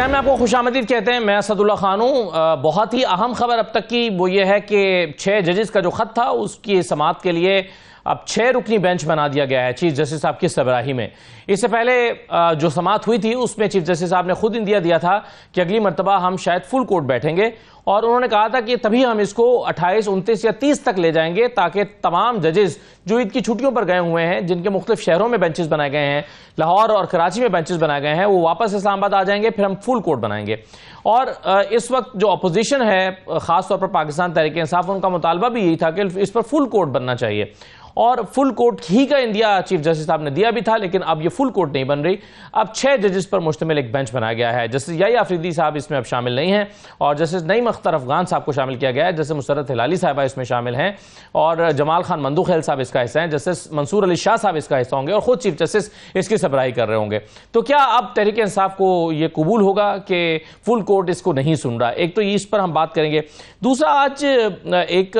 Programme में आपको खुशामदीद कहते हैं। मैं असदुल्ला खान हूँ। बहुत ही अहम खबर अब तक की वो ये है कि 6 जजेस का जो खत था उसकी समाअत के लिए अब 6 रुकनी बेंच बना दिया गया है चीफ जस्टिस साहब की सरबराही में। इससे पहले जो समाअत हुई थी उसमें चीफ जस्टिस साहब ने खुद इंदिया दिया था कि अगली मरतबा हम शायद फुल कोर्ट बैठेंगे, और उन्होंने कहा था कि तभी हम इसको 28, 29 या 30 तक ले जाएंगे ताकि तमाम जजेस जो ईद की छुट्टियों पर गए हुए हैं, जिनके मुख्तलिफ शहरों में बेंचेस बनाए गए हैं, लाहौर और कराची में बेंचेस बनाए गए हैं, वो वापस इस्लामाबाद आ जाएंगे, फिर हम फुल कोर्ट बनाएंगे। और इस वक्त जो अपोजिशन है, खासतौर पर पाकिस्तान तहरीक इंसाफ, उनका मुतालबा भी यही था कि इस पर फुल कोर्ट बनना चाहिए, और फुल कोर्ट ही का इंदिया चीफ जस्टिस साहब ने दिया भी था। लेकिन अब ये फुल कोर्ट नहीं बन रही। अब 6 जजेस पर मुश्तमिल एक बेंच बनाया गया है। जस्टिस याई आफरीदी साहब इसमें अब शामिल नहीं हैं, और जस्टिस नईम अख्तर अफगान साहब को शामिल किया गया है। जस्टिस मुसर्रत हिलाली साहबा इसमें शामिल हैं, और जमाल खान मंदूखेल साहब इसका हिस्सा हैं। जस्टिस मंसूर अली शाह साहब इसका हिस्सा होंगे, और खुद चीफ जस्टिस इसकी सरबराही कर रहे होंगे। तो क्या अब तहरीक इंसाफ को यह कबूल होगा कि फुल कोर्ट इसको नहीं सुन रहा? एक तो इस पर हम बात करेंगे। दूसरा, आज एक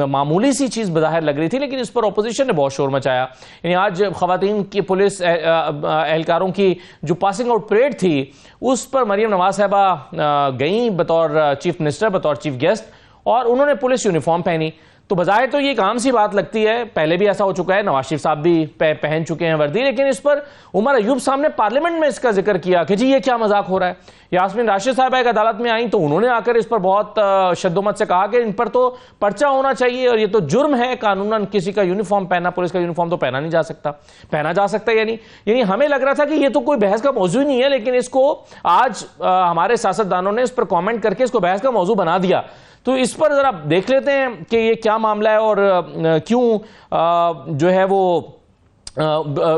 मामूली सी चीज बज़ाहिर लग रही थी, लेकिन इस पर अपोजिशन ने बहुत शोर मचाया। यानी आज खवातीन की पुलिस एहलकारों की जो पासिंग आउट परेड थी उस पर मरियम नवाज साहबा गई बतौर चीफ मिनिस्टर, बतौर चीफ गेस्ट, और उन्होंने पुलिस यूनिफॉर्म पहनी। तो बजाय तो ये एक आम सी बात लगती है, पहले भी ऐसा हो चुका है, नवाज शरीफ साहब भी पहन चुके हैं वर्दी, लेकिन इस पर उमर अयूब साहब ने पार्लियामेंट में इसका जिक्र किया कि जी ये क्या मजाक हो रहा है। यास्मीन राशिद साहब एक अदालत में आई तो उन्होंने आकर इस पर बहुत शद्दोमत से कहा कि इन पर तो पर्चा होना चाहिए, और ये तो जुर्म है कानूनन, किसी का यूनिफॉर्म पहनना, पुलिस का यूनिफॉर्म तो पहना नहीं जा सकता, पहना जा सकता है यानी हमें लग रहा था कि ये तो कोई बहस का मौजू नहीं है, लेकिन इसको आज हमारे सियासतदानों ने इस पर कॉमेंट करके इसको बहस का मौजू बना दिया। तो इस पर जरा देख लेते हैं कि ये क्या मामला है और क्यों जो है वो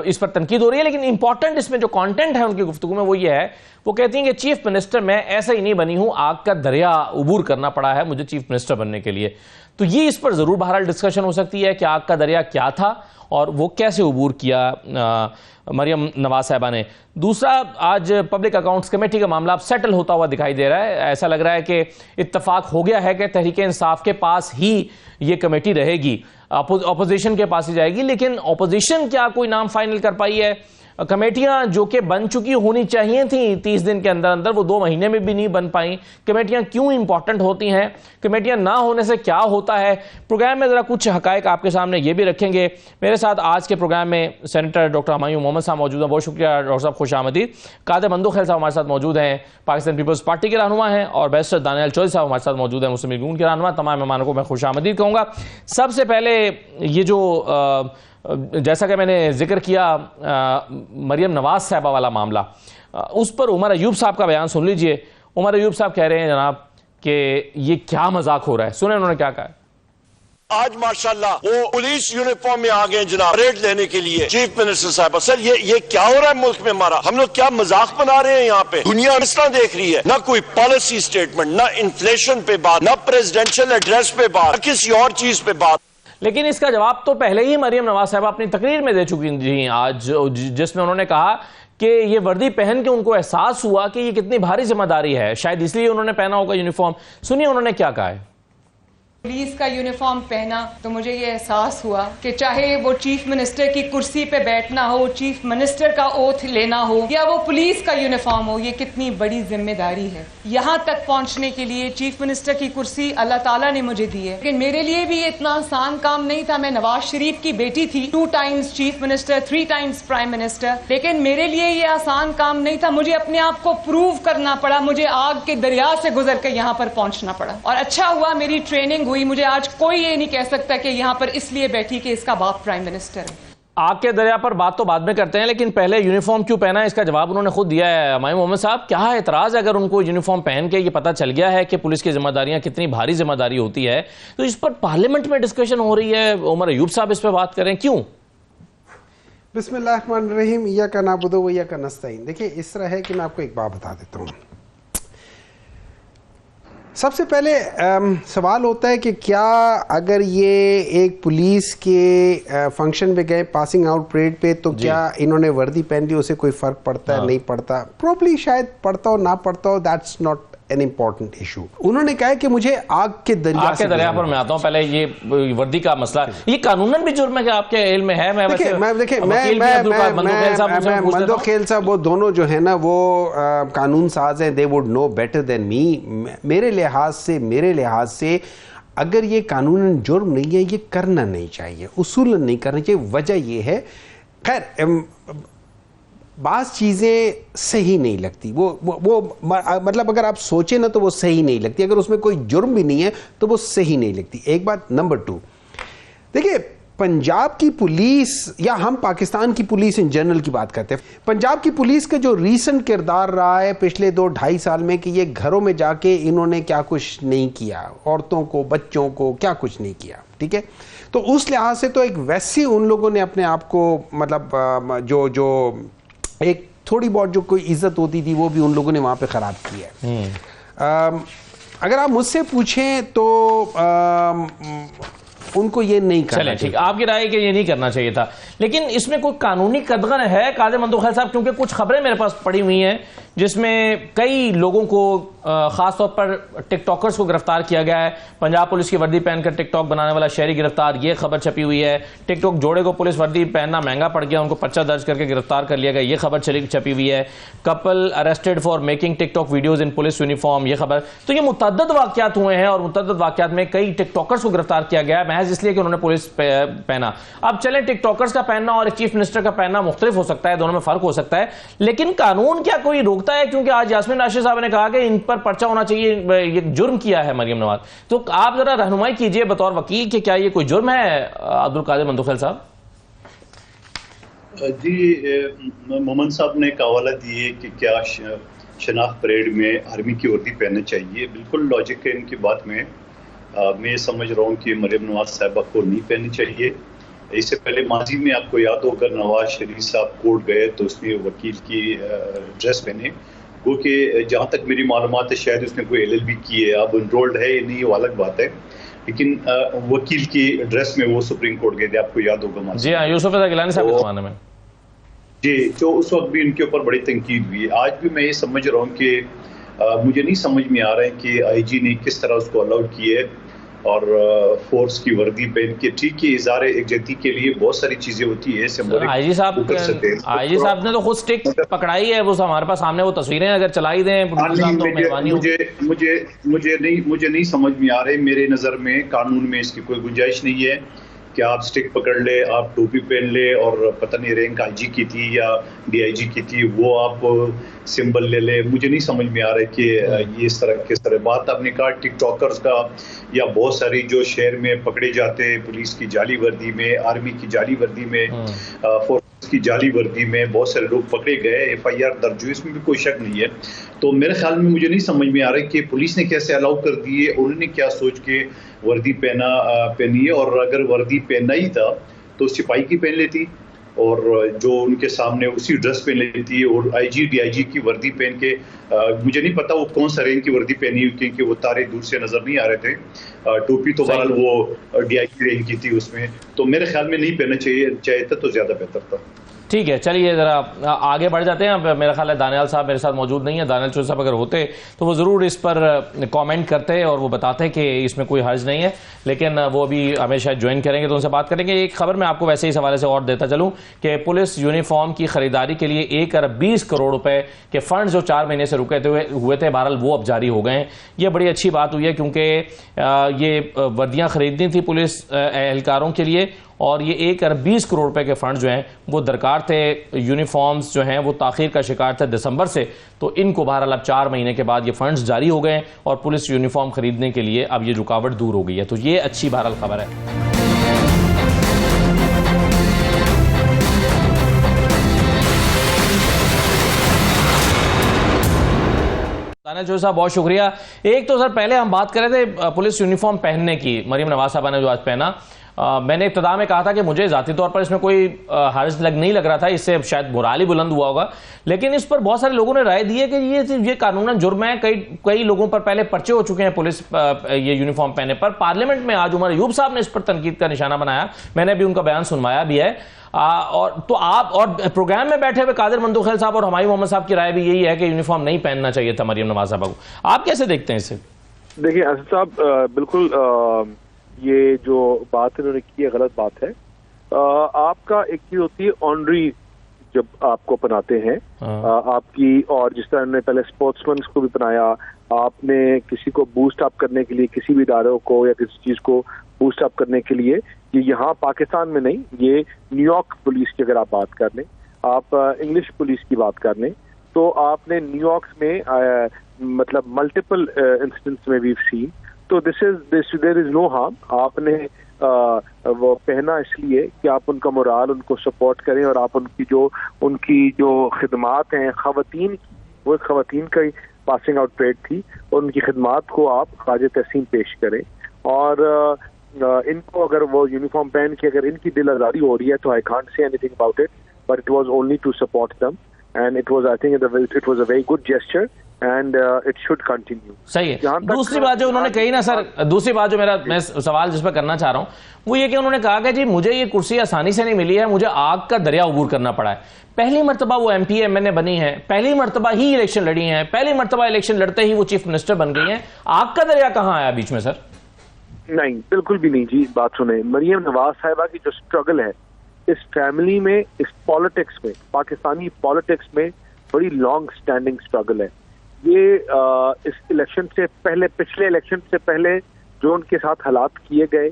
इस पर तनकीद हो रही है। लेकिन इंपॉर्टेंट इसमें जो कंटेंट है उनकी गुफ्तगू में वो ये है, वो कहती हैं कि चीफ मिनिस्टर मैं ऐसा ही नहीं बनी हूं, आग का दरिया उबूर करना पड़ा है मुझे चीफ मिनिस्टर बनने के लिए। तो ये इस पर जरूर बहरहाल डिस्कशन हो सकती है कि आग का दरिया क्या था और वो कैसे उबूर किया मरियम नवाज साहबा ने। दूसरा, आज पब्लिक अकाउंट्स कमेटी का मामला अब सेटल होता हुआ दिखाई दे रहा है। ऐसा लग रहा है कि इत्तफाक हो गया है कि तहरीक इंसाफ के पास ही ये कमेटी रहेगी, अपोजिशन के पास ही जाएगी। लेकिन अपोजिशन क्या कोई नाम फाइनल कर पाई है? कमेटियां जो कि बन चुकी होनी चाहिए थी 30 दिन के अंदर अंदर, वो 2 महीने में भी नहीं बन पाई। कमेटियां क्यों इंपॉर्टेंट होती हैं? कमेटियां ना होने से क्या होता है? प्रोग्राम में जरा कुछ हकायक आपके सामने ये भी रखेंगे। मेरे साथ आज के प्रोग्राम में सेनेटर डॉक्टर हुमायूं मोहम्मद साहब मौजूद हैं, बहुत शुक्रिया डॉक्टर साहब, खुश आमदीद। कादर मंदूखेल साहब हमारे साथ मौजूद हैं, पाकिस्तान पीपल्स पार्टी के रहनुमा हैं, और बैरिस्टर दानियाल चौधरी साहब हमारे साथ मौजूद हैं, मुस्लिम लीग नून के रहनुमा। तमाम मेहमानों को मैं खुश आमदीद कहूँगा। सबसे पहले ये जो जैसा कि मैंने जिक्र किया मरियम नवाज साहबा वाला मामला, उस पर उमर अयूब साहब का बयान सुन लीजिए। उमर अयूब साहब कह रहे हैं जनाब कि ये क्या मजाक हो रहा है। सुने उन्होंने क्या कहा। आज माशाल्लाह वो पुलिस यूनिफॉर्म में आ गए जनाब परेड लेने के लिए चीफ मिनिस्टर साहब। सर ये क्या हो रहा है मुल्क में हमारा? हम लोग क्या मजाक बना रहे हैं यहाँ पे? दुनिया इस तरह देख रही है, ना कोई पॉलिसी स्टेटमेंट, ना इन्फ्लेशन पे बात, ना प्रेसिडेंशियल एड्रेस पे बात, ना किसी और चीज पे बात। लेकिन इसका जवाब तो पहले ही मरियम नवाज साहब अपनी तकरीर में दे चुकी थी आज, जिसमें उन्होंने कहा कि ये वर्दी पहन के उनको एहसास हुआ कि ये कितनी भारी जिम्मेदारी है, शायद इसलिए उन्होंने पहना होगा यूनिफॉर्म। सुनिए उन्होंने क्या कहा है। पुलिस का यूनिफॉर्म पहना तो मुझे ये एहसास हुआ कि चाहे वो चीफ मिनिस्टर की कुर्सी पे बैठना हो, चीफ मिनिस्टर का ओथ लेना हो, या वो पुलिस का यूनिफॉर्म हो, ये कितनी बड़ी जिम्मेदारी है। यहाँ तक पहुँचने के लिए चीफ मिनिस्टर की कुर्सी अल्लाह ताला ने मुझे दी है, लेकिन मेरे लिए भी ये इतना आसान काम नहीं था। मैं नवाज शरीफ की बेटी थी, 2 times chief minister, 3 times prime minister, लेकिन मेरे लिए ये आसान काम नहीं था। मुझे अपने आप को प्रूव करना पड़ा, मुझे आग के दरिया से गुजर कर यहाँ पर पहुँचना पड़ा, और अच्छा हुआ मेरी ट्रेनिंग हुई। मुझे आज कोई ये नहीं कह सकता कि यहां पर इसलिए बैठी कि इसका बाप प्राइम मिनिस्टर है। आग के दरिया पर बात तो बाद में करते हैं, लेकिन पहले यूनिफॉर्म क्यों पहना है इसका जवाब उन्होंने खुद दिया है। हुमायूं मोहम्मद साहब, क्या एतराज है अगर उनको यूनिफॉर्म पहन के ये पता चल गया है कि पुलिस की जिम्मेदारियां कितनी भारी जिम्मेदारी होती है, तो इस पर पार्लियामेंट में डिस्कशन हो रही है। उमर अयूब साहब इस पर बात करें, क्यों? बिस्मिल्लाहिर्रहमानिर्रहीम, इय्याका नअबुदु व इय्याका नस्तईन। देखिए, इस तरह है कि मैं आपको एक बात बता देता हूँ। सबसे पहले सवाल होता है कि क्या अगर ये एक पुलिस के फंक्शन पे गए, पासिंग आउट परेड पे, तो क्या इन्होंने वर्दी पहन ली उससे कोई फ़र्क पड़ता है? नहीं पड़ता। प्रॉब्ली शायद पड़ता हो ना पड़ता हो, that's not an important issue. उन्होंने कहा है कि मुझे आग के दरिया पर मैं आता हूं। पहले ये वर्दी का मसला, ये कानूनन भी जुर्म है कि आपके इल्म में है? मंदोखेल साहब वो दोनों जो है ना वो कानून साज हैं, they would know better than me. मेरे लिहाज से अगर ये कानूनन जुर्म नहीं है, ये करना नहीं चाहिए, उसूलन नहीं करना चाहिए। वजह ये है, खैर बाज़ चीज़ें सही नहीं लगती, वो मतलब अगर आप सोचें ना तो वो सही नहीं लगती, अगर उसमें कोई जुर्म भी नहीं है तो वो सही नहीं लगती। एक बात। नंबर 2, देखिए पंजाब की पुलिस या हम पाकिस्तान की पुलिस इन जनरल की बात करते हैं, पंजाब की पुलिस का जो रीसेंट किरदार रहा है पिछले 2-2.5 साल में कि ये घरों में जाके इन्होंने क्या कुछ नहीं किया, औरतों को बच्चों को क्या कुछ नहीं किया, ठीक है। तो उस लिहाज से तो एक वैसे उन लोगों ने अपने आप को मतलब जो एक थोड़ी बहुत जो कोई इज्जत होती थी वो भी उन लोगों ने वहाँ पे ख़राब की है। अगर आप मुझसे पूछें तो उनको ये नहीं करना चाहिए। ठीक, आपकी राय कि ये नहीं करना चाहिए था, लेकिन इसमें कोई कानूनी कदगन है काज़ी मंदोखेल साहब? क्योंकि कुछ खबरें मेरे पास पड़ी हुई हैं जिसमें कई लोगों को, खास तौर पर टिकटॉकर्स को गिरफ्तार किया गया है। पंजाब पुलिस की वर्दी पहनकर टिकटॉक बनाने वाला शहरी गिरफ्तार, ये खबर छपी हुई है। टिकटॉक जोड़े को पुलिस वर्दी पहनना महंगा पड़ गया, उनको पर्चा दर्ज करके गिरफ्तार कर लिया गया, ये खबर छपी हुई है। Couple arrested for making TikTok videos in police uniform, ये खबर। तो ये मुतअद्दिद वाकयात हुए हैं और मुतअद्दिद वाकयात में कई टिकटॉकर्स को गिरफ्तार किया गया है महज इसलिए कि उन्होंने पुलिस पहना। अब चले, टिकटॉकर्स का पहनना और चीफ मिनिस्टर का पहनना मुख्तलिफ हो सकता है, दोनों में फर्क हो सकता है, लेकिन कानून क्या कोई रोकता है? क्योंकि आज यास्मीन राशिद साहब ने कहा कि इन पर पर्चा होना चाहिए, ये जुर्म किया है मरियम नवाज। तो आप जरा रहनुमाई कीजिए बतौर वकील कि क्या ये कोई जुर्म है अब्दुल कादिर मंदोखेल साहब? जी, मोहम्मद साहब ने एक हवाला दिए कि क्या शनाख्त परेड में आर्मी की वर्दी पहनना चाहिए। बिल्कुल लॉजिक है इनकी बात में। मैं समझ रहा हूँ कि मरियम नवाज साहबा को नहीं पहननी चाहिए। इससे पहले माजी में आपको याद होगा नवाज शरीफ साहब कोर्ट गए तो उसने वकील की ड्रेस पहने, क्योंकि जहाँ तक मेरी मालूमात है शायद उसने कोई LLB की है, अब इनरोल्ड है नहीं वो अलग बात है, लेकिन वकील की ड्रेस में वो सुप्रीम कोर्ट गए थे, आपको याद होगा। जी हाँ, यूसुफ रज़ा गिलानी साहब के ज़माने में। जी, तो उस वक्त भी इनके ऊपर बड़ी तनकीद हुई। आज भी मैं ये समझ रहा हूँ कि मुझे नहीं समझ में आ रहा है कि IG ने किस तरह उसको अलाउ किया है और फोर्स की वर्दी पहन के। ठीक है, इज़हार एकजहती के लिए बहुत सारी चीजें होती है। IG साहब ने तो खुद स्टिक पकड़ाई है, वो हमारे पास सामने वो तस्वीरें अगर चलाई दें तो मुझे नहीं समझ में आ रहे। मेरे नजर में कानून में इसकी कोई गुंजाइश नहीं है कि आप स्टिक पकड़ ले, आप टोपी पहन ले और पता नहीं रैंक IG की थी या DIG की थी वो आप सिंबल ले ले। मुझे नहीं समझ में आ रहा है कि ये इस तरह किस तरह। बात आपने कहा टिकटॉकर्स का, या बहुत सारी जो शहर में पकड़े जाते हैं पुलिस की जाली वर्दी में, आर्मी की जाली वर्दी में, फोर्स की जाली वर्दी में बहुत सारे लोग पकड़े गए, FIR दर्ज हुई, इसमें भी कोई शक नहीं है। तो मेरे ख्याल में मुझे नहीं समझ में आ रहा है कि पुलिस ने कैसे अलाउ कर दी है, उन्होंने क्या सोच के वर्दी पहनी है। और अगर वर्दी पहनना ही था तो सिपाही की पहन लेती और जो उनके सामने उसी ड्रेस पहन लेती है। और IG DIG की वर्दी पहन के मुझे नहीं पता वो कौन सा रैंक की वर्दी पहनी हुई, क्योंकि वो तारे दूर से नजर नहीं आ रहे थे। टोपी तो बहरहाल वो DIG रैंक की थी उसमें, तो मेरे ख्याल में नहीं पहनना चाहिए था तो ज्यादा बेहतर था। ठीक है, चलिए जरा आगे बढ़ जाते हैं। अब मेरा ख्याल है दानियाल साहब मेरे साथ मौजूद नहीं है। दानियाल चौधरी साहब अगर होते तो वो ज़रूर इस पर कमेंट करते और वो बताते कि इसमें कोई हर्ज नहीं है, लेकिन वो अभी हमें शायद ज्वाइन करेंगे तो उनसे बात करेंगे। एक खबर मैं आपको वैसे ही इस हवाले से और देता चलूँ कि पुलिस यूनिफॉर्म की खरीदारी के लिए 1 अरब 20 करोड़ रुपए के फंड जो 4 महीने से रुके हुए थे, बहरहाल वो अब जारी हो गए हैं। ये बड़ी अच्छी बात हुई है क्योंकि ये वर्दियाँ खरीदनी थी पुलिस एहलकारों के लिए और ये 1 अरब 20 करोड़ रुपए के फंड जो हैं वो दरकार थे। यूनिफॉर्म्स जो हैं वो ताखीर का शिकार थे दिसंबर से, तो इनको बहरहाल अब 4 महीने के बाद ये फंड्स जारी हो गए और पुलिस यूनिफॉर्म खरीदने के लिए अब ये रुकावट दूर हो गई है। तो ये अच्छी बहरहाल खबर है। दानियाल साहब बहुत शुक्रिया। एक तो सर पहले हम बात कर रहे थे पुलिस यूनिफॉर्म पहनने की, मरियम नवाज साहबा ने जो आज पहना, मैंने इब्तिदा में कहा था कि मुझे ज़ाती तौर पर इसमें कोई हर्ज नहीं लग रहा था, इससे शायद मोराल ही बुलंद हुआ होगा, लेकिन इस पर बहुत सारे लोगों ने राय दी है कि ये कानूनन जुर्म है। कई लोगों पर पहले पर्चे हो चुके हैं पुलिस ये यूनिफॉर्म पहने पर। पार्लियामेंट में आज उमर अयूब साहब ने इस पर तनकीद का निशाना बनाया, मैंने अभी उनका बयान सुनवाया भी है। और तो आप और प्रोग्राम में बैठे हुए कादिर मंदोखेल साहब और हमायूं मोहम्मद साहब की राय भी यही है कि यूनिफॉर्म नहीं पहनना चाहिए था मरियम नवाज साहबा को। आप कैसे देखते हैं इसे? देखिए असद साहब, बिल्कुल ये जो बात इन्होंने की है गलत बात है। आपका एक चीज होती है ऑनरी, जब आपको बनाते हैं आपकी, और जिस तरह ने पहले स्पोर्ट्समैन को भी बनाया, आपने किसी को बूस्ट अप करने के लिए, किसी भी इदारों को या किसी चीज को बूस्ट अप करने के लिए, ये यहाँ पाकिस्तान में नहीं, ये न्यूयॉर्क पुलिस की अगर आप बात कर लें, आप इंग्लिश पुलिस की बात कर लें, तो आपने न्यूयॉर्क में मतलब मल्टीपल इंसिडेंट्स में वी सीन, तो देयर इज नो हार्म। आपने वो पहना इसलिए कि आप उनका मोराल, उनको सपोर्ट करें, और आप उनकी जो खिदमात हैं खवातीन की, वो खवातीन का पासिंग आउट परेड थी, और उनकी खिदमात को आप ख़ाज तहसीन पेश करें। और इनको अगर वो यूनिफॉर्म पहन के अगर इनकी दिल आज़ारी हो रही है तो I can't say anything about it, but it was only to support them, and it was, I think it was a very good gesture, and it should continue. सही है। दूसरी बात जो उन्होंने कही ना सर, दूसरी बात जो मैं सवाल जिस पर करना चाह रहा हूं वो ये कि उन्होंने कहा कि जी मुझे ये कुर्सी आसानी से नहीं मिली है, मुझे आग का दरिया अबूर करना पड़ा है। पहली मर्तबा वो MP MNA बनी है, पहली मर्तबा ही इलेक्शन लड़ी है, पहली मर्तबा इलेक्शन लड़ते ही वो चीफ मिनिस्टर बन गई है, आग का दरिया कहां आया बीच में सर? नहीं, बिल्कुल भी नहीं जी। बात सुने, मरियम नवाज साहिबा की जो स्ट्रगल है इस फैमिली में, इस पॉलिटिक्स में, पाकिस्तानी पॉलिटिक्स में बड़ी लॉन्ग स्टैंडिंग स्ट्रगल है। ये इस इलेक्शन से पहले, पिछले इलेक्शन से पहले जो उनके साथ हालात किए गए,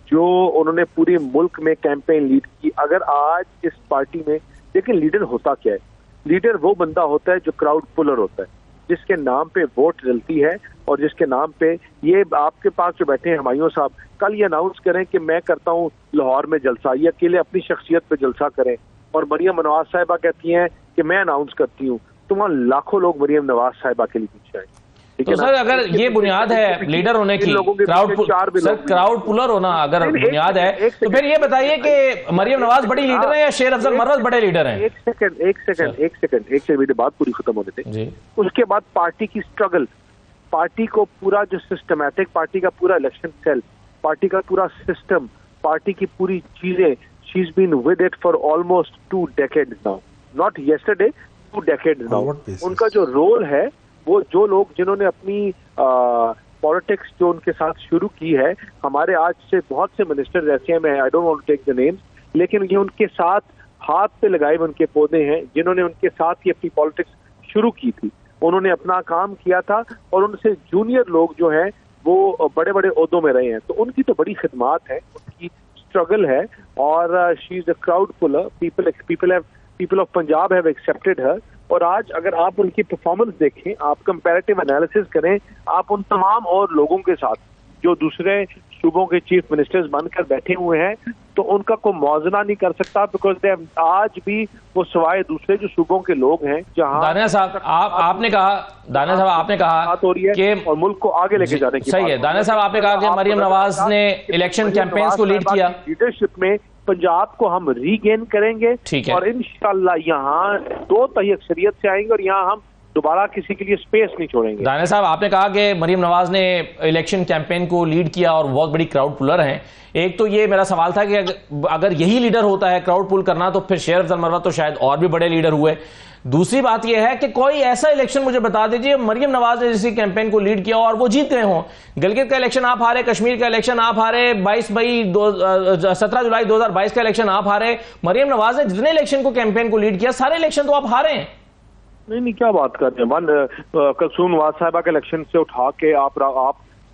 जो उन्होंने पूरे मुल्क में कैंपेन लीड की, अगर आज इस पार्टी में, लेकिन लीडर होता क्या है? लीडर वो बंदा होता है जो क्राउड पुलर होता है, जिसके नाम पे वोट जलती है, और जिसके नाम पे, ये आपके पास जो बैठे हैं हमायूं साहब, कल ये अनाउंस करें कि मैं करता हूँ लाहौर में जलसा, ये अकेले अपनी शख्सियत पे जलसा करें, और मरियम नवाज साहिबा कहती हैं कि मैं अनाउंस करती हूँ, तो वहाँ लाखों लोग मरियम नवाज साहिबा के लिए पीछे आए। तो सर अगर ये बुनियाद है लीडर होने की, क्राउड पुलर होना अगर बुनियाद है, तो फिर ये बताइए कि मरियम नवाज बड़ी लीडर है या शेर अफजल मरवत बड़े लीडर हैं? एक सेकंड मेरी बात पूरी खत्म होने दें। उसके बाद पार्टी की स्ट्रगल, पार्टी को पूरा जो सिस्टमैटिक, पार्टी का पूरा इलेक्शन सेल, पार्टी का पूरा सिस्टम, पार्टी की पूरी चीजें, she is been with it for almost 2 decades now, not yesterday, 2 decades now. उनका जो रोल है, वो जो लोग जिन्होंने अपनी पॉलिटिक्स जो उनके साथ शुरू की है, हमारे आज से बहुत से मिनिस्टर्स ऐसे हैं, मैं I don't want to take the names, लेकिन ये उनके साथ हाथ पे लगाए हुए उनके पौधे हैं, जिन्होंने उनके साथ ही अपनी पॉलिटिक्स शुरू की थी, उन्होंने अपना काम किया था, और उनसे जूनियर लोग जो हैं वो बड़े बड़े ओहदों में रहे हैं, तो उनकी तो बड़ी खिदमात है, उनकी स्ट्रगल है, और she is a crowd puller. People of Punjab have accepted her, और आज अगर आप उनकी परफॉर्मेंस देखें, आप कंपैरेटिव एनालिसिस करें, आप उन तमाम और लोगों के साथ जो दूसरे सूबों के चीफ मिनिस्टर्स बनकर बैठे हुए हैं, तो उनका कोई मौजना नहीं कर सकता, बिकॉज आज भी वो सवाए दूसरे जो सूबों के लोग हैं जहां दानिया साहब आपने कहा हो रही है और मुल्क को आगे लेके जाने की सही है। दानिया साहब आपने कहा कि मरियम नवाज ने इलेक्शन कैंपेन्स को लीड किया, लीडरशिप में पंजाब को हम रीगेन करेंगे, और इंशाल्लाह यहाँ 2 तिहाई अक्सरियत से आएंगे, और यहाँ हम दोबारा किसी के लिए स्पेस नहीं छोड़ेंगे। दानिया साहब आपने कहा कि मरियम नवाज ने इलेक्शन कैंपेन को लीड किया और बहुत बड़ी क्राउड पुलर हैं। एक तो ये मेरा सवाल था कि अगर यही लीडर होता है क्राउड पुल करना, तो फिर शेर अफजल मरवत तो शायद और भी बड़े लीडर हुए। दूसरी बात यह है कि कोई ऐसा इलेक्शन मुझे बता दीजिए मरियम नवाज ने जिस कैंपेन को लीड किया और वो जीत गए हों। गिलगित का इलेक्शन आप हारे, कश्मीर का इलेक्शन आप हारे, 17 जुलाई 2022 का इलेक्शन आप हारे। मरियम नवाज ने जितने इलेक्शन को कैंपेन को लीड किया सारे इलेक्शन तो आप हारे हैं। नहीं, क्या बात कर रहे हैं। कलसूम नवाज साहिबा के इलेक्शन से उठा के आप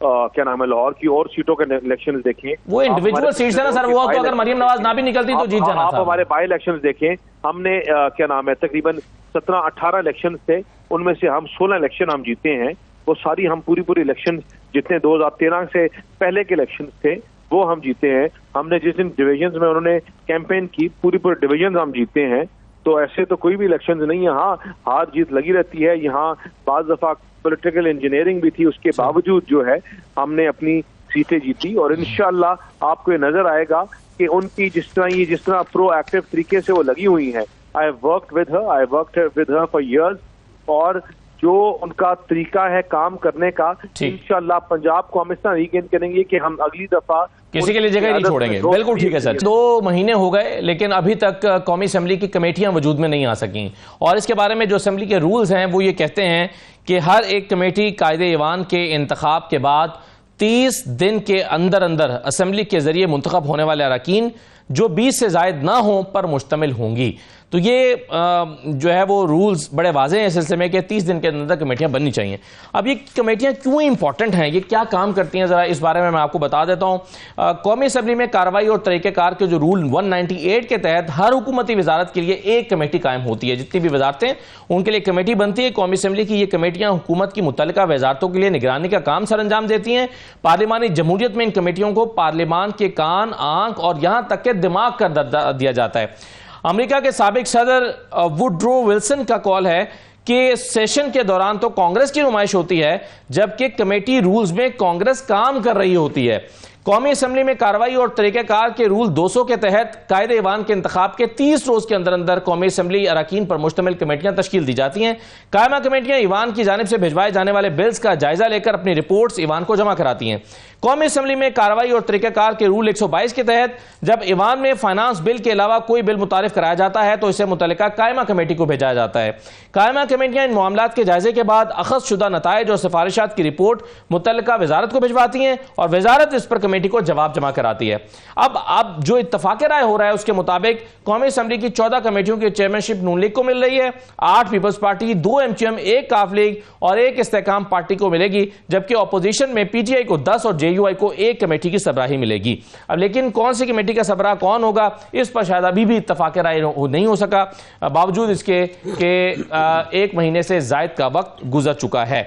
क्या नाम है, लाहौर की और सीटों के इलेक्शन देखें, वो इंडिविजुअल सीट्स है ना सर, वो तो अगर मरियम नवाज ना भी निकलती तो जीत जाना था। आप हमारे बाई इलेक्शन देखें, हमने क्या नाम है तकरीबन 17-18 इलेक्शन थे, उनमें से हम 16 इलेक्शन हम जीते हैं। वो सारी हम पूरी इलेक्शन जितने 2013 से पहले के इलेक्शन थे वो हम जीते हैं। हमने जिस दिन डिविजन में उन्होंने कैंपेन की पूरी डिविजन हम जीते हैं। तो ऐसे तो कोई भी इलेक्शन नहीं है, हाँ हार जीत लगी रहती है। यहाँ बाज दफा पॉलिटिकल इंजीनियरिंग भी थी, उसके बावजूद जो है हमने अपनी सीटें जीती, और इंशाल्लाह आपको ये नजर आएगा कि उनकी जिस तरह प्रोएक्टिव तरीके से वो लगी हुई हैं। I worked with her for years, और जो उनका तरीका है काम करने का, इंशाल्लाह पंजाब को हम इस तरह रीगेन करेंगे कि हम अगली दफा किसी के लिए जगह नहीं छोड़ेंगे। बिल्कुल ठीक है सर। 2 महीने हो गए लेकिन अभी तक कौमी असम्बली की कमेटियां वजूद में नहीं आ सकी, और इसके बारे में जो असम्बली के रूल्स हैं वो ये कहते हैं कि हर एक कमेटी कायदे ईवान के इंतखाब के बाद 30 दिन के अंदर अंदर असम्बली के जरिए मुंतखब होने वाले अरकान जो 20 से जायद ना हो पर मुश्तमिल होंगी। तो ये जो है वो रूल्स बड़े वाज़ेह हैं इस सिलसिले में कि 30 दिन के अंदर कमेटियां बननी चाहिए। अब ये कमेटियां क्यों इंपॉर्टेंट हैं, ये क्या काम करती हैं, ज़रा इस बारे में मैं आपको बता देता हूँ। कौमी असम्बली में कार्रवाई और तरीक़ेकार के जो रूल 198 के तहत हर हुकूमती वजारत के लिए एक कमेटी कायम होती है। जितनी भी वजारतें उनके लिए कमेटी बनती है। कौमी असम्बली की ये कमेटियां हुकूमत की मुतल्लिका वजारतों के लिए निगरानी का काम सर अंजाम देती हैं। पार्लिमानी जमहूरियत में इन कमेटियों को पार्लिमान के कान, आंख और यहां तक के दिमाग का दर्जा दिया जाता है। अमेरिका के साबिक सदर वुडरो विल्सन का कॉल है कि सेशन के दौरान तो कांग्रेस की नुमाइश होती है जबकि कमेटी रूल्स में कांग्रेस काम कर रही होती है। कौमी असम्बली में कार्रवाई और तरीक़ेकार के रूल 200 के तहत कायदे ईवान के इंतखाब के 30 रोज के अंदर अंदर कौमी असम्बली अरकान पर मुश्तमिल कमेटियां तश्कील दी जाती हैं। कायमा कमेटियां ईवान की जानिब से भिजवाए जाने वाले बिल्स का जायजा लेकर अपनी रिपोर्ट्स ईवान को जमा कराती हैं। कौमी असम्बली में कार्रवाई और तरीक़ेकार के रूल 122 के तहत जब ईवान में फाइनेंस बिल के अलावा कोई बिल मुतारिफ कराया जाता है तो इसे मुतल्लिका कायमा कमेटी को भेजा जाता है। कायमा कमेटियां इन मामलात के जायजे के बाद अखज़ शुदा नताइज और सिफारिशात की रिपोर्ट मुतल्लिका वजारत को भिजवाती हैं और वजारत इस पर कमेटी को जवाब जमा कराती है। अब जो इत्तफाक राय हो रहा है उसके मुताबिक कौमी असम्बली की 14 कमेटियों की चेयरमैनशिप नून लीग को मिल रही है, 8 पीपल्स पार्टी, 2 MQM, 1 काफ लीग और 1 इस्तेहकाम पार्टी को मिलेगी, जबकि अपोजिशन में PTI को 10 और JUI को 1 कमेटी की सबराही मिलेगी। अब लेकिन कौन सी कमेटी का सबराह कौन होगा इस पर शायद अभी भी इत्तफाक राय नहीं हो सका, बावजूद इसके कि 1 महीने से जायद का वक्त गुजर चुका है।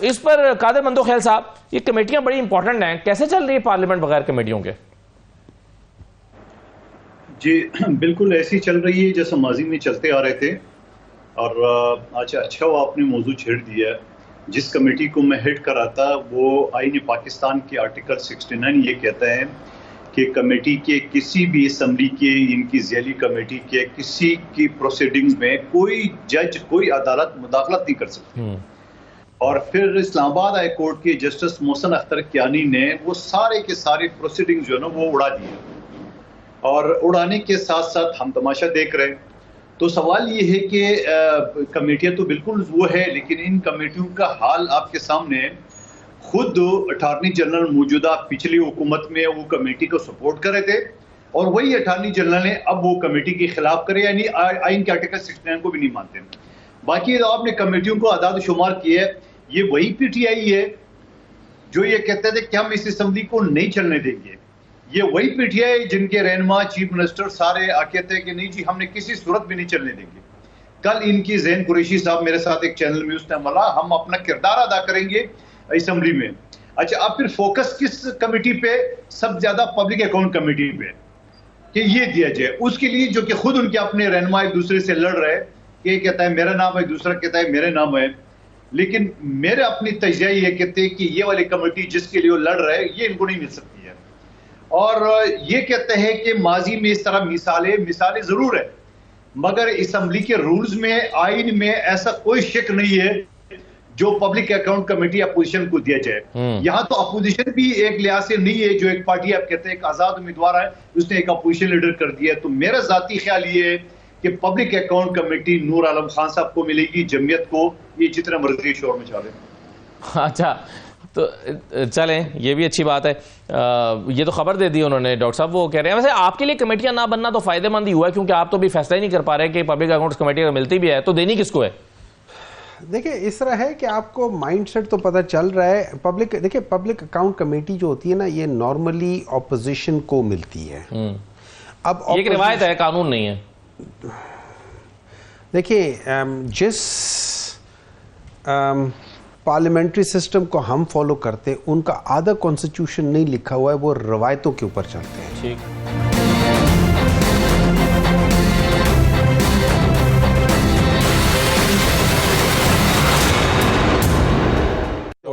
इस पर कादिर मंदो खैल साहब, ये कमेटियां बड़ी इंपॉर्टेंट हैं, कैसे चल रही है पार्लियामेंट बगैर कमेटियों के? जी बिल्कुल ऐसी चल रही है जैसे माजी में चलते आ रहे थे, और अच्छा वो आपने मौजू छेड़ दिया है। जिस कमेटी को मैं हेड कर रहा था वो आईन पाकिस्तान के आर्टिकल 69 ये कहता है कि कमेटी के किसी भी असम्बली के, इनकी ज़ैली कमेटी के किसी की प्रोसीडिंग्स में कोई जज, कोई अदालत मुदाखलत नहीं कर सकती। और फिर इस्लामाबाद हाई कोर्ट के जस्टिस मोहसिन अख्तर कियानी ने वो सारे के सारे प्रोसीडिंग्स जो है ना वो उड़ा दिए, और उड़ाने के साथ साथ हम तमाशा देख रहे हैं। तो सवाल ये है कि कमेटियां तो बिल्कुल वो है, लेकिन इन कमेटियों का हाल आपके सामने है। खुद अटॉर्नी जनरल मौजूदा पिछली हुकूमत में वो कमेटी को सपोर्ट कर रहे थे, और वही अटॉर्नी जनरल ने अब वो कमेटी के खिलाफ करे, यानी आइन के आर्टिकल 69 को भी नहीं मानते। बाकी आपने कमेटियों को आदाद शुमार किया है, ये वही PTI है जो ये कहते थे कि हम इस असम्बली को नहीं चलने देंगे। ये वही PTI जिनके रहनुमा चीफ मिनिस्टर सारे आके थे कि नहीं जी हमने किसी सूरत भी नहीं चलने देंगे। कल इनकी ज़ैन कुरैशी साहब मेरे साथ एक चैनल में उस टाइम बोला हम अपना किरदार अदा करेंगे असम्बली में। अच्छा, अब फिर फोकस किस कमेटी पे? सब ज्यादा पब्लिक अकाउंट कमेटी पे कि ये दिया जाए, उसके लिए जो कि खुद उनके अपने रहनुमा एक दूसरे से लड़ रहे, कि कहता है मेरा नाम है, दूसरा कहता है मेरे नाम है। लेकिन मेरे अपनी तजज़िया ये कहते हैं कि ये वाली कमेटी जिसके लिए वो लड़ रहे हैं ये इनको नहीं मिल सकती है। और ये कहते हैं कि माजी में इस तरह मिसालें जरूर है, मगर असम्बली के रूल्स में, आइन में ऐसा कोई शक नहीं है जो पब्लिक अकाउंट कमेटी अपोजिशन को दिया जाए। यहाँ तो अपोजिशन भी एक लिहाज से नहीं है, जो एक पार्टी आप कहते हैं एक आजाद उम्मीदवार है उसने एक अपोजिशन लीडर कर दिया। तो मेरा जाती ख्याल ये है कि public account committee Noor Alam Khan साहब को मिलेगी, जमीयत को, ये जितना मर्जी शोर में चाले। अच्छा, तो चलें, ये भी अच्छी बात है। ये तो खबर दे दी उन्होंने डॉक्टर साहब, वो कह रहे हैं। वैसे आपके लिए कमेटियां ना बनना तो फायदेमंद ही हुआ, क्योंकि आप तो भी फैसला ही नहीं कर पा रहे कि पब्लिक अकाउंट्स कमेटी अगर मिलती भी है तो देनी किसको है। देखिए इस तरह है कि आपको माइंडसेट तो पता चल रहा है। पब्लिक अकाउंट कमेटी जो होती है ना, ये नॉर्मली ऑपोजिशन को मिलती है। अब एक रिवायत है, कानून नहीं है। देखिए जिस पार्लियामेंट्री सिस्टम को हम फॉलो करते हैं उनका आधा कॉन्स्टिट्यूशन नहीं लिखा हुआ है, वो रवायतों के ऊपर चलते हैं। ठीक।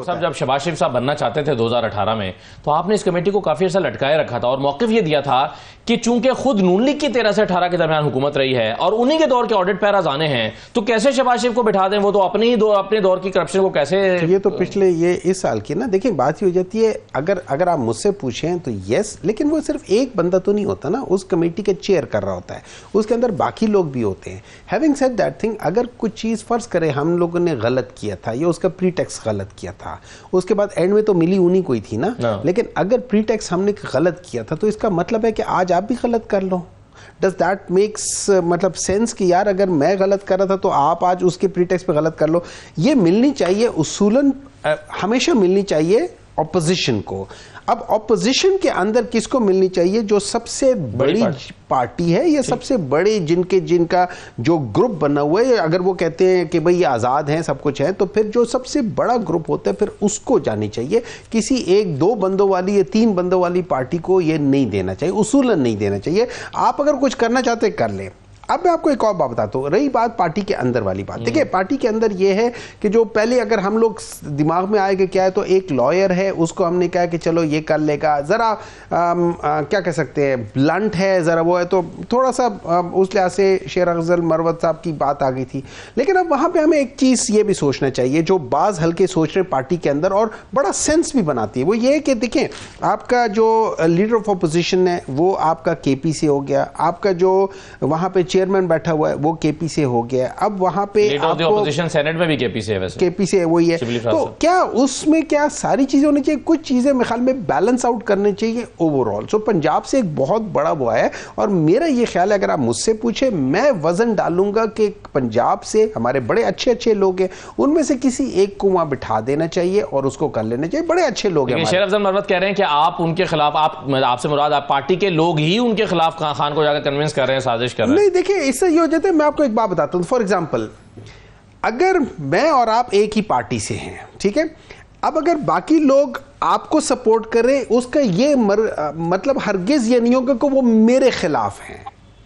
होता है। जब शहबाज शरीफ साहब बनना चाहते थे 2018 में, तो आपने इस कमेटी को काफी अर्सा लटकाए रखा था और मौक़िफ़ ये दिया था कि चूंकि खुद नून लीग की 13 से 18 के दरमियान हुकूमत रही है और उन्हीं के दौर के ऑडिट पैराज आने हैं, तो कैसे शहबाज शरीफ को बिठा दें? वो तो अपने दौर की करप्शन को कैसे, ये तो पिछले ये इस साल की ना, देखिए बात ही हो जाती है। अगर आप मुझसे पूछें तो यस, लेकिन वो सिर्फ एक बंदा तो नहीं होता ना, उस कमेटी के चेयर कर रहा होता है, उसके अंदर बाकी लोग भी होते हैं। हैविंग सेड दैट थिंग, अगर कुछ चीज़ फर्ज करें हम लोगों ने गलत किया था या उसका प्रीटेक्स गलत किया था, उसके बाद एंड में तो मिली उन्हीं को ही थी ना, लेकिन अगर प्रीटेक्स हमने गलत किया था तो इसका मतलब है कि आज आप भी गलत कर लो। डज दैट मेक्स मतलब सेंस कि यार अगर मैं गलत कर रहा था तो आप आज उसके प्रीटेक्स्ट पे गलत कर लो? ये मिलनी चाहिए उसूलन, हमेशा मिलनी चाहिए ऑपोजिशन को। अब ऑपोजिशन के अंदर किसको मिलनी चाहिए? जो सबसे बड़ी पार्टी है या सबसे बड़े जिनका जो ग्रुप बना हुआ है, अगर वो कहते हैं कि भाई ये आज़ाद हैं, सब कुछ है, तो फिर जो सबसे बड़ा ग्रुप होता है फिर उसको जानी चाहिए। किसी एक दो बंदों वाली या तीन बंदों वाली पार्टी को ये नहीं देना चाहिए, उसूलन नहीं देना चाहिए। आप अगर कुछ करना चाहते कर लें। अब मैं आपको एक और बात बताता हूँ, रही बात पार्टी के अंदर वाली बात। देखिए पार्टी के अंदर ये है कि जो पहले अगर हम लोग दिमाग में आए कि क्या है, तो एक लॉयर है, उसको हमने कहा कि चलो ये कर लेगा, ज़रा क्या कह सकते हैं, ब्लंट है ज़रा, वो है, तो थोड़ा सा उस लिहाज से शेर अफजल मरवत साहब की बात आ गई थी। लेकिन अब वहाँ पे हमें एक चीज़ ये भी सोचना चाहिए जो बाज़ हल्के सोच रहे पार्टी के अंदर और बड़ा सेंस भी बनाती है, वो ये है कि देखें आपका जो लीडर ऑफ अपोजिशन है वो आपका केपी से हो गया, आपका जो वहाँ पे चेयरमैन बैठा हुआ है वो केपी से हो गया, अब वहां पे अपोजिशन सेनेट में भी केपी से है, वैसे केपी से वही है। तो क्या उसमें क्या सारी चीजें होनी चाहिए? कुछ चीजें मेरे ख्याल में बैलेंस आउट करनी चाहिए ओवरऑल। सो पंजाब से एक बहुत बड़ा वो है और मेरा ये ख्याल है, अगर आप मुझसे पूछे, मैं वजन डालूंगा कि पंजाब से हमारे बड़े अच्छे अच्छे लोग हैं, उनमें से किसी एक को वहां बिठा देना चाहिए और उसको कर लेना चाहिए। बड़े अच्छे लोग हैं। शेर अफजल मरवत कह रहे हैं कि आप उनके खिलाफ, आपसे मुराद आप पार्टी के लोग ही उनके खिलाफ खान को जाकर कन्विंस कर रहे हैं, साजिश कर रहे हैं। नहीं देखिए, इससे ये हो जाता है, मैं आपको एक बात बताता हूं। फॉर एग्जांपल, अगर मैं और आप एक ही पार्टी से हैं, ठीक है, अब अगर बाकी लोग आपको सपोर्ट करें, उसका ये मतलब हरगिज ये नहीं होगा कि वो मेरे खिलाफ हैं,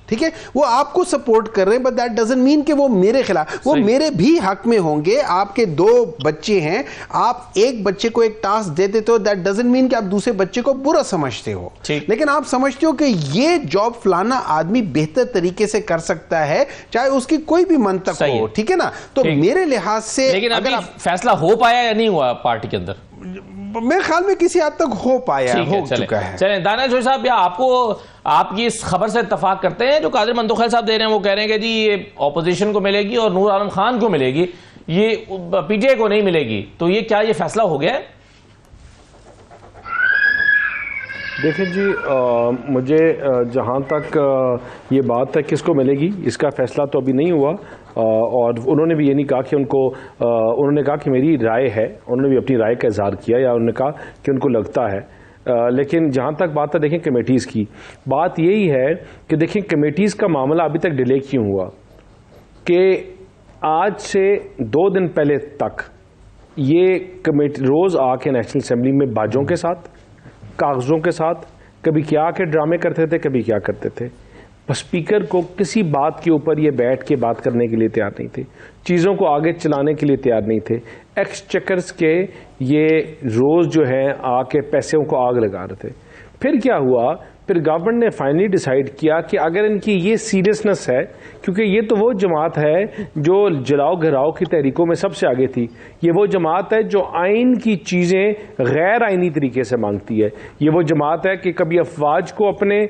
ठीक है, वो आपको सपोर्ट कर रहे हैं, बट दैट डजंट मीन कि वो मेरे खिलाफ, वो मेरे भी हक में होंगे। आपके दो बच्चे हैं, आप एक बच्चे को एक टास्क दे देते हो, दैट डजंट मीन कि आप दूसरे बच्चे को बुरा समझते हो, लेकिन आप समझते हो कि ये जॉब फलाना आदमी बेहतर तरीके से कर सकता है, चाहे उसकी कोई भी मंतक हो, ठीक है ना। तो मेरे लिहाज से, लेकिन अगर फैसला हो पाया या नहीं हुआ पार्टी के अंदर, मेरे ख्याल में किसी हद तक हो पाया, हो चुका है। चलें, दानिश जोशी साहब, या आपकी इस खबर से इत्तफाक करते हैं जो कादिर मंतोखेल साहब दे रहे हैं? वो कह रहे हैं कि जी ये ऑपोजिशन को मिलेगी और नूर आलम खान को मिलेगी, ये पीटीआई को नहीं मिलेगी, तो ये क्या ये फैसला हो गया है? देखिए जी, मुझे जहाँ तक ये बात है किसको मिलेगी, इसका फैसला तो अभी नहीं हुआ, और उन्होंने भी ये नहीं कहा कि उन्होंने कहा कि मेरी राय है, उन्होंने भी अपनी राय का इजहार किया, या उन्होंने कहा कि उनको लगता है। लेकिन जहाँ तक बात है, देखें कमेटीज़ की बात यही है कि देखें कमेटीज़ का मामला अभी तक डिले क्यों हुआ, कि आज से 2 दिन पहले तक ये कमेटी रोज़ आके नेशनल असेंबली में बाजों के साथ, कागज़ों के साथ, कभी क्या के ड्रामे करते थे, कभी क्या करते थे। स्पीकर को किसी बात के ऊपर ये बैठ के बात करने के लिए तैयार नहीं थे, चीज़ों को आगे चलाने के लिए तैयार नहीं थे। एक्सचेकर्स के ये रोज़ जो है आके पैसों को आग लगा रहे थे। फिर क्या हुआ, फिर गवर्नमेंट ने फाइनली डिसाइड किया कि अगर इनकी ये सीरियसनेस है, क्योंकि ये तो वो जमात है जो जलाओ घराओ की तहरीकों में सबसे आगे थी, ये वो जमात है जो आइन की चीज़ें गैर आइनी तरीके से मांगती है, ये वो जमात है कि कभी अफवाज को अपने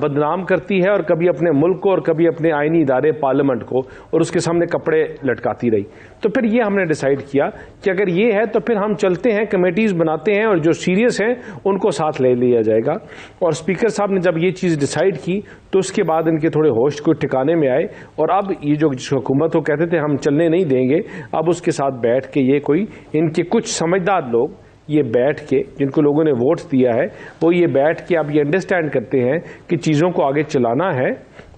बदनाम करती है और कभी अपने मुल्क को और कभी अपने आइनी इदारे पार्लियामेंट को, और उसके सामने कपड़े लटकाती रही। तो फिर ये हमने डिसाइड किया कि अगर ये है तो फिर हम चलते हैं, कमेटीज़ बनाते हैं और जो सीरियस हैं उनको साथ ले लिया जाएगा। और स्पीकर साहब ने जब ये चीज़ डिसाइड की तो उसके बाद इनके थोड़े होश को ठिकाने में आए, और अब ये जो हुकूमत को कहते थे हम चलने नहीं देंगे, अब उसके साथ बैठ के ये कोई इनके कुछ समझदार लोग ये बैठ के, जिनको लोगों ने वोट दिया है, वो ये बैठ के अब ये अंडरस्टैंड करते हैं कि चीज़ों को आगे चलाना है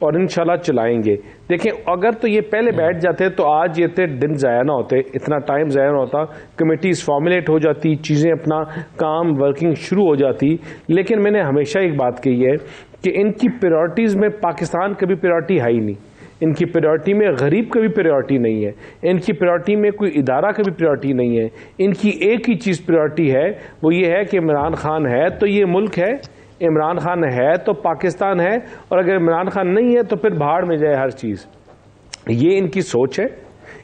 और इंशाल्लाह चलाएंगे। देखें, अगर तो ये पहले बैठ जाते तो आज ये दिन ज़ाया ना होते, इतना टाइम ज़ाया ना होता, कमेटीज़ फॉर्मुलेट हो जाती, चीज़ें अपना काम वर्किंग शुरू हो जाती। लेकिन मैंने हमेशा एक बात कही है कि इनकी प्रायोरिटीज़ में पाकिस्तान कभी प्रायोरिटी है ही नहीं। इनकी प्रायोरिटी में गरीब का भी प्रायोरिटी नहीं है, इनकी प्रायोरिटी में कोई इदारा का भी प्रायोरिटी नहीं है। इनकी एक ही चीज़ प्रायोरिटी है, वो ये है कि इमरान खान है तो ये मुल्क है, इमरान खान है तो पाकिस्तान है, और अगर इमरान खान नहीं है तो फिर भाड़ में जाए हर चीज़। ये इनकी सोच है,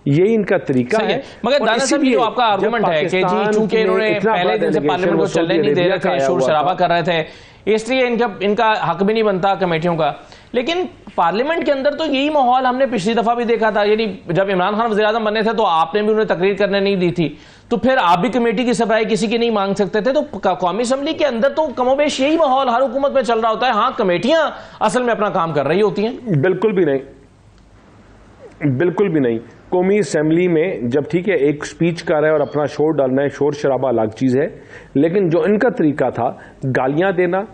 ये इनका तरीका है। मगर दाना साहब, जो आपका आर्गुमेंट है कि जी चूंकि इन्होंने पहले दिन से पार्लियामेंट को चलने नहीं दे रहे थे, शोर शराबा कर रहे थे, इसलिए इनका हक भी नहीं बनता कमेटियों का। लेकिन पार्लियामेंट के अंदर तो यही माहौल हमने पिछली दफा भी देखा था, यानी जब इमरान खान वज़ीर आज़म बने थे तो आपने भी उन्हें तकरीर करने नहीं दी थी, तो फिर आप भी कमेटी की सरबराही किसी की नहीं मांग सकते थे। तो कौमी असम्बली के अंदर तो कमोबेश यही माहौल हर हुकूमत में चल रहा होता है। हाँ, कमेटियां असल में अपना काम कर रही होती हैं। बिल्कुल भी नहीं, बिल्कुल भी नहीं। कौमी असम्बली में जब ठीक है एक स्पीच कर रहा है और अपना शोर डालना है, शोर शराबा अलग चीज़ है, लेकिन जो इनका तरीका था गालियां देना,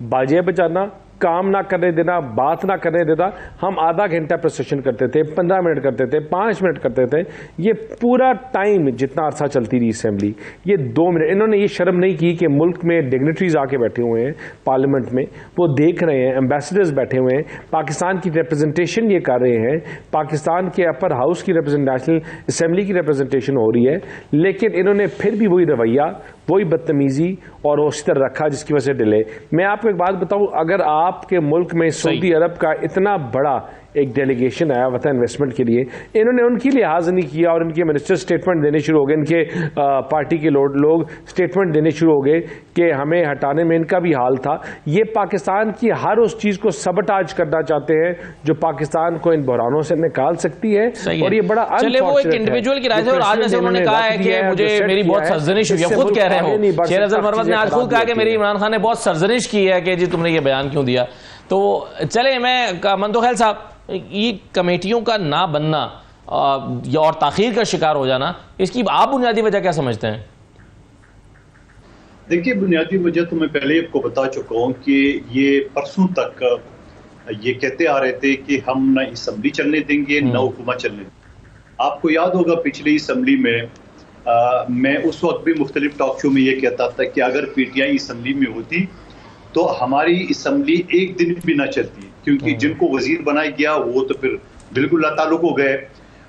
बाजे बजाना, काम ना करने देना, बात ना करने देना। हम आधा घंटा प्रेजेंटेशन करते थे, 15 मिनट करते थे, 5 मिनट करते थे, ये पूरा टाइम जितना अरसा चलती रही असेंबली, ये 2 मिनट। इन्होंने ये शर्म नहीं की कि मुल्क में डिग्नेटरीज आके बैठे हुए हैं पार्लियामेंट में, वो देख रहे हैं, एम्बेसडर्स बैठे हुए हैं, पाकिस्तान की रिप्रेजेंटेशन ये कर रहे हैं, पाकिस्तान के अपर हाउस की नेशनल असेंबली की रिप्रेजेंटेशन हो रही है, लेकिन इन्होंने फिर भी वही रवैया, वही बदतमीजी और उसी तरह रखा जिसकी वजह से डिले। मैं आपको एक बात बताऊं, अगर आपके मुल्क में सऊदी अरब का इतना बड़ा एक डेलीगेशन आया हुआ था इन्वेस्टमेंट के लिए, इन्होंने उनकी लिहाज नहीं किया और इनके मिनिस्टर स्टेटमेंट देने शुरू हो गए, इनके पार्टी के लोग स्टेटमेंट देने शुरू हो गए कि हमें हटाने में इनका भी हाल था। ये पाकिस्तान की हर उस चीज को सबटाज करना चाहते हैं जो पाकिस्तान को इन बहरानों से निकाल सकती है, और ये बड़ा चले वो एक इंडिविजुअल की राय है। और आज वैसे उन्होंने कहा है कि मुझे मेरी बहुत सरजनिश हुई है, खुद कह रहे हो, शेर अजहर मरवत ने आज खुद कहा कि मेरी इमरान खान ने बहुत सरजनिश की है कि जी तुमने ये बयान क्यों दिया। तो चले, मैं मंदोखैल साहब, ये कमेटियों का ना बनना और ताखीर का शिकार हो जाना, इसकी आप बुनियादी वजह क्या समझते हैं? देखिए, बुनियादी वजह तो मैं पहले आपको बता चुका हूँ कि ये परसों तक ये कहते आ रहे थे कि हम ना असम्बली चलने देंगे ना हुकूमत चलने देंगे। आपको याद होगा पिछली असम्बली में मैं उस वक्त भी मुख्तलिफ टॉक शो में ये कहता था कि अगर पीटीआई असम्बली में होती तो हमारी असम्बली एक दिन भी ना चलती, क्योंकि जिनको वजीर बनाया गया वो तो फिर बिल्कुल लाताल्लुक हो गए,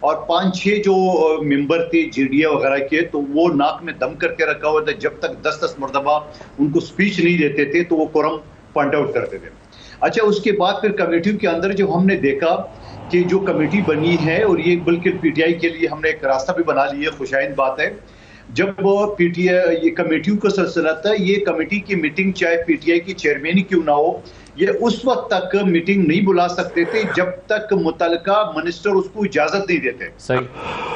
और 5-6 जो मेंबर थे जीडीए वगैरह के, तो वो नाक में दम करके रखा हुआ था। जब तक 10-10 मरतबा उनको स्पीच नहीं देते थे तो वो कोरम पॉइंट आउट करते थे। अच्छा, उसके बाद फिर कमेटियों के अंदर जब हमने देखा कि जो कमेटी बनी है, और ये बल्कि पीटीआई के लिए हमने एक रास्ता भी बना लिया, खुशाइंद बात है। जब पीटीआई ये कमेटियों का सिलसिला था, ये कमेटी की मीटिंग चाहे पीटीआई की चेयरमैन ही क्यों ना हो, ये उस वक्त तक मीटिंग नहीं बुला सकते थे जब तक मुतलका मिनिस्टर उसको इजाजत नहीं देते। सही।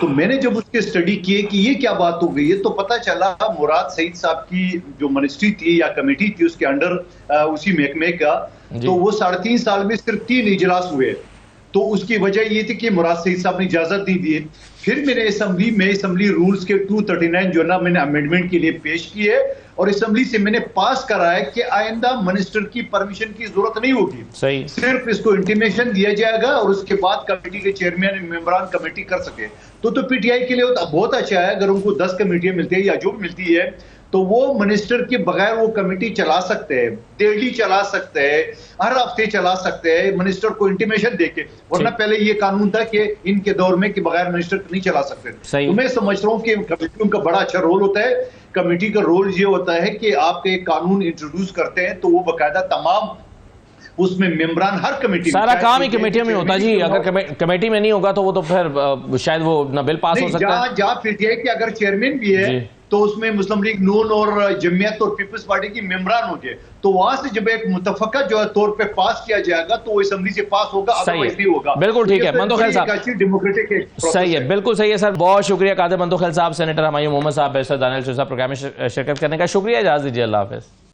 तो मैंने जब उसके स्टडी किए कि ये क्या बात हो गई है, तो पता चला मुराद सईद साहब की जो मिनिस्ट्री थी या कमेटी थी उसके अंडर उसी महकमे का, तो वो 3.5 साल में सिर्फ 3 इजलास हुए। तो उसकी वजह ये थी कि मुराद सईद साहब ने इजाजत नहीं दी। फिर मैंने असम्बली रूल्स के 239 जो ना मैंने अमेंडमेंट के लिए पेश की है, और असम्बली से मैंने पास करा है कि आइंदा मिनिस्टर की परमिशन की जरूरत नहीं होगी। सही। सिर्फ इसको इंटीमेशन दिया जाएगा और उसके बाद कमेटी के चेयरमैन मेंबरान कमेटी कर सके। तो पीटीआई के लिए बहुत अच्छा है, अगर उनको 10 कमेटियां मिलती है या जो भी मिलती है, तो वो मिनिस्टर के बगैर वो कमेटी चला सकते हैं, डेली चला सकते हैं, हर हफ्ते चला सकते हैं, मिनिस्टर को इंटीमेशन देके। वरना पहले ये कानून था कि इनके दौर में कि बगैर मिनिस्टर नहीं चला सकते। तो मैं समझ रहा हूँ कि कमेटियों का बड़ा अच्छा रोल होता है। कमेटी का रोल ये होता है कि आप एक कानून इंट्रोड्यूस करते हैं तो वो बाकायदा तमाम उसमें मेंबरान हर कमेटी, सारा काम ही कमेटियों में होता जी। अगर कमेटी में नहीं होगा तो वो तो फिर शायद वो ना बिल पास हो सकता है। जहाँ पीटीआई के अगर चेयरमैन भी है तो उसमें मुस्लिम लीग नून और जमीयत और पीपल्स पार्टी की मेंबरान होंगे, तो वहां से जब एक मुतफका जो है तौर पे पास किया जाएगा तो वो असेंबली से पास होगा, अदरवाइज नहीं होगा। बिल्कुल ठीक है मंदोखैल साहब, डेमोक्रेटिक सही है, बिल्कुल सही है सर। बहुत शुक्रिया कादिर मंदोखैल साहब, सेनेटर हमायूं मोहम्मद साहब, बैरिस्टर दानियल शरीफ साहब, प्रोग्राम में शिरकत करने का शुक्रिया। इजाज़त दीजिए, अल्लाह हाफ़िज़।